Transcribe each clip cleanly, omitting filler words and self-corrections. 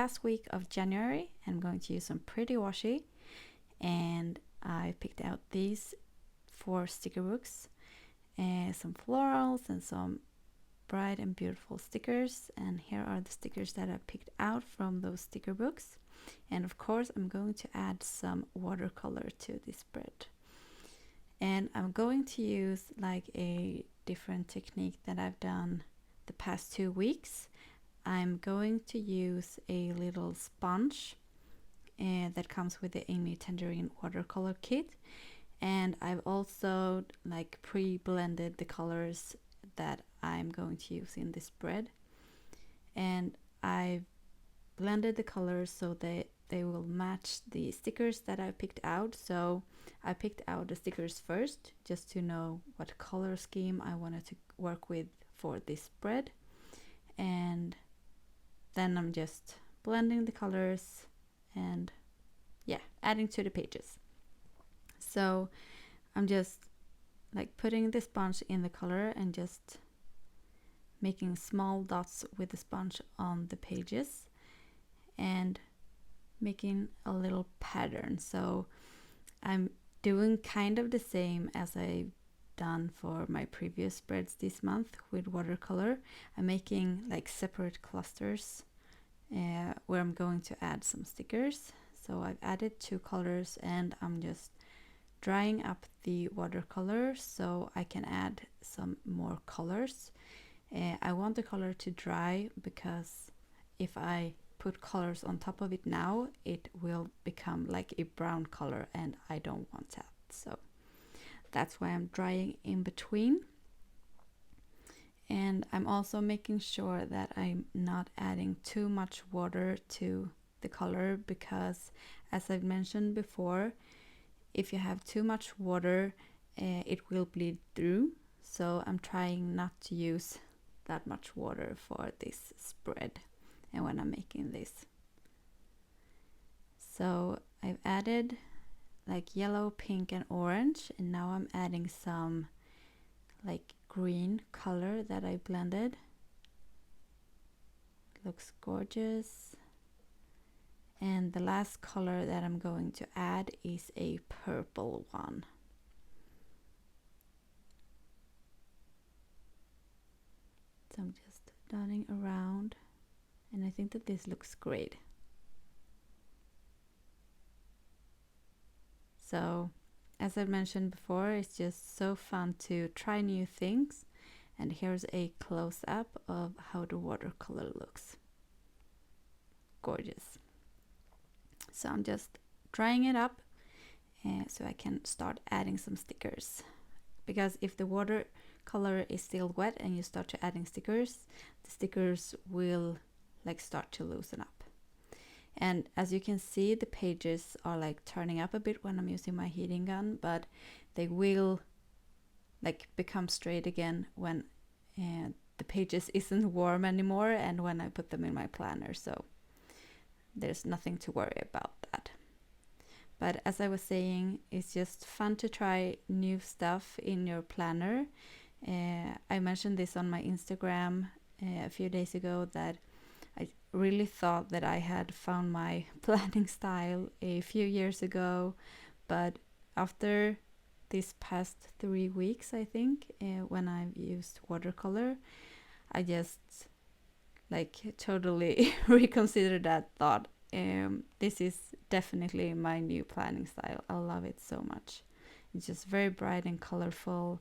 last week of January. I'm going to use some pretty washi, and I picked out these 4 sticker books, some florals and some bright and beautiful stickers. And here are the stickers that I picked out from those sticker books. And of course I'm going to add some watercolor to this spread. And I'm going to use like a different technique that I've done the past 2 weeks. I'm going to use a little sponge that comes with the Amy Tangerine watercolor kit, and I've also like pre-blended the colors that I'm going to use in this spread, and I've blended the colors so that they will match the stickers that I picked out. So I picked out the stickers first just to know what color scheme I wanted to work with for this spread, and then I'm just blending the colors and adding to the pages. So I'm just like putting the sponge in the color and just making small dots with the sponge on the pages and making a little pattern. So I'm doing kind of the same as I've done for my previous spreads this month with watercolor. I'm making like separate clusters where I'm going to add some stickers. So I've added 2 colors and I'm just drying up the watercolor so I can add some more colors. I want the color to dry because if I put colors on top of it now, it will become like a brown color and I don't want that. So that's why I'm drying in between. And I'm also making sure that I'm not adding too much water to the color, because as I've mentioned before, if you have too much water, it will bleed through. So I'm trying not to use that much water for this spread and when I'm making this. So I've added like yellow, pink and orange, and now I'm adding some like green color that I blended. It looks gorgeous. And the last color that I'm going to add is a purple one. So I'm just dotting around, and I think that this looks great. So as I mentioned before, it's just so fun to try new things. And here's a close-up of how the watercolor looks. Gorgeous. So I'm just drying it up so I can start adding some stickers. Because if the watercolor is still wet and you start to adding stickers, the stickers will like start to loosen up. And as you can see, the pages are like turning up a bit when I'm using my heating gun, but they will like become straight again when the pages isn't warm anymore and when I put them in my planner. So there's nothing to worry about that. But as I was saying, it's just fun to try new stuff in your planner. I mentioned this on my Instagram a few days ago, that I really thought that I had found my planning style a few years ago, but after these past 3 weeks, I think, when I've used watercolor, I just like totally reconsidered that thought. This is definitely my new planning style. I love it so much. It's just very bright and colorful,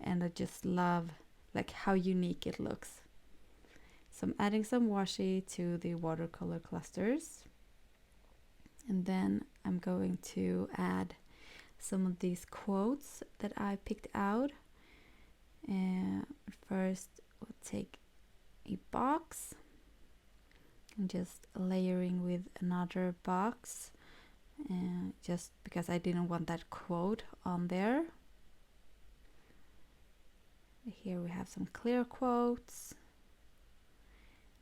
and I just love like how unique it looks. So I'm adding some washi to the watercolor clusters, and then I'm going to add some of these quotes that I picked out. First we'll take a box and just layering with another box, just because I didn't want that quote on there. Here we have some clear quotes,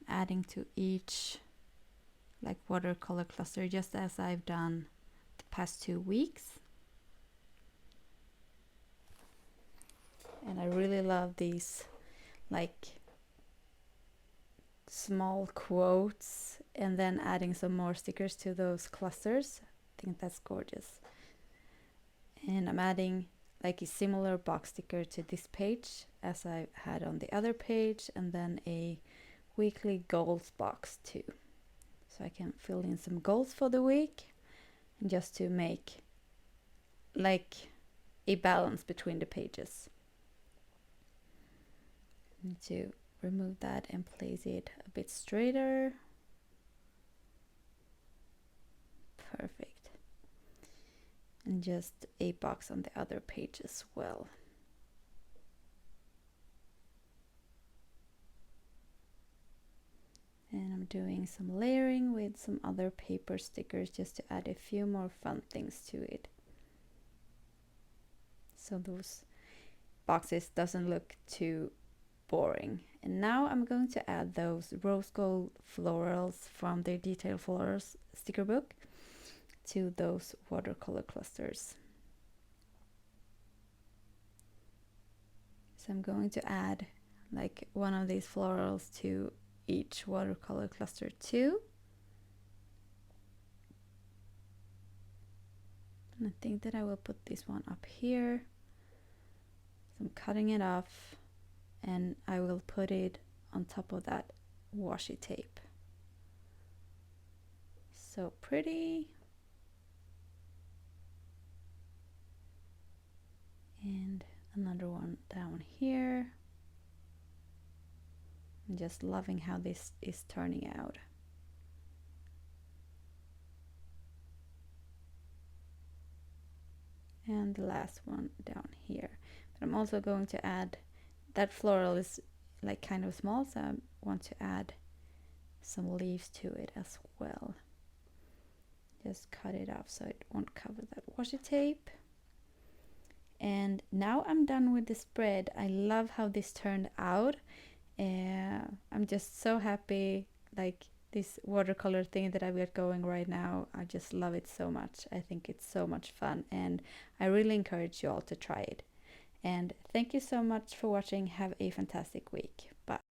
adding to each like watercolor cluster, just as I've done the past 2 weeks. And I really love these like small quotes and then adding some more stickers to those clusters. I think that's gorgeous. And I'm adding like a similar box sticker to this page as I had on the other page, and then a weekly goals box too. So I can fill in some goals for the week, and just to make like a balance between the pages. I need to remove that and place it a bit straighter. Perfect. And just a box on the other page as well. And I'm doing some layering with some other paper stickers just to add a few more fun things to it, so those boxes doesn't look too boring. And now I'm going to add those rose gold florals from the Detail Florals sticker book to those watercolor clusters. So I'm going to add like one of these florals to each watercolor cluster too. And I think that I will put this one up here. So I'm cutting it off, and I will put it on top of that washi tape. So pretty. And another one down here. I'm just loving how this is turning out. And the last one down here. But I'm also going to add, that floral is like kind of small, so I want to add some leaves to it as well. Just cut it off so it won't cover that washi tape. And now I'm done with the spread. I love how this turned out. I'm just so happy, like this watercolor thing that I've got going right now. I just love it so much. I think it's so much fun, and I really encourage you all to try it. And thank you so much for watching. Have a fantastic week.